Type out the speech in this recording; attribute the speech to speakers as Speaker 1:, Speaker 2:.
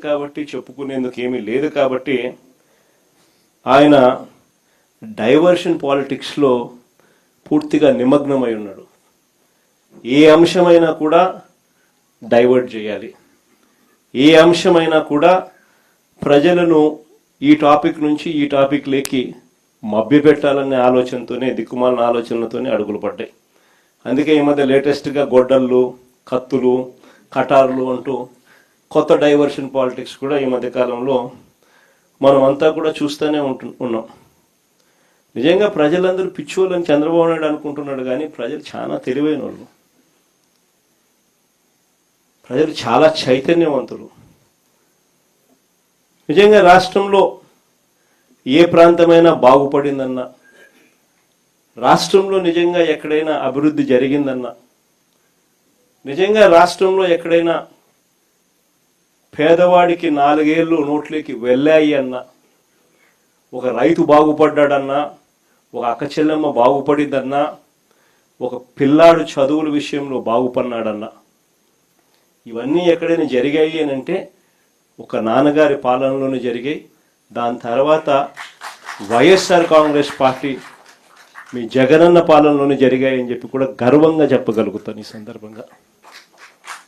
Speaker 1: కాబట్టి చెప్పుకునేందుకు ఏమీ లేదు కాబట్టి ఆయన డైవర్షన్ పాలిటిక్స్లో పూర్తిగా నిమగ్నమై ఉన్నాడు. ఏ అంశమైనా కూడా డైవర్ట్ చేయాలి, ఏ అంశమైనా కూడా ప్రజలను ఈ టాపిక్ నుంచి ఈ టాపిక్ లేకి మభ్యపెట్టాలనే ఆలోచనతోనే, దిక్కుమాలిన ఆలోచనలతోనే అడుగులు పడ్డాయి. అందుకే ఈ మధ్య లేటెస్ట్గా గొడ్డళ్ళు, కత్తులు, కటార్లు అంటూ కొత్త డైవర్షన్ పాలిటిక్స్ కూడా ఈ మధ్యకాలంలో మనం అంతా కూడా చూస్తూనే ఉన్నాం. నిజంగా ప్రజలందరూ పిచ్చోళ్ళని చంద్రబాబు నాయుడు అనుకుంటున్నాడు, కానీ ప్రజలు చాలా తెలివైన వాళ్ళు, ప్రజలు చాలా చైతన్యవంతులు. నిజంగా రాష్ట్రంలో ఏ ప్రాంతమైనా బాగుపడిందన్నా, రాష్ట్రంలో నిజంగా ఎక్కడైనా అభివృద్ధి జరిగిందన్నా, నిజంగా రాష్ట్రంలో ఎక్కడైనా పేదవాడికి 4 ఏళ్ళు నోట్లోకి వెళ్ళాయి అన్నా, ఒక రైతు బాగుపడ్డాడన్నా, ఒక అక్క చెల్లెమ్మ బాగుపడిందన్నా, ఒక పిల్లాడు చదువుల విషయంలో బాగుపడినాడన్నా, ఇవన్నీ ఎక్కడైనా జరిగాయి అని అంటే ఒక నాన్నగారి పాలనలోనే జరిగాయి. దాని తర్వాత వైఎస్ఆర్ కాంగ్రెస్ పార్టీ మీ జగనన్న పాలనలోనే జరిగాయని చెప్పి కూడా గర్వంగా చెప్పగలుగుతాను ఈ సందర్భంగా.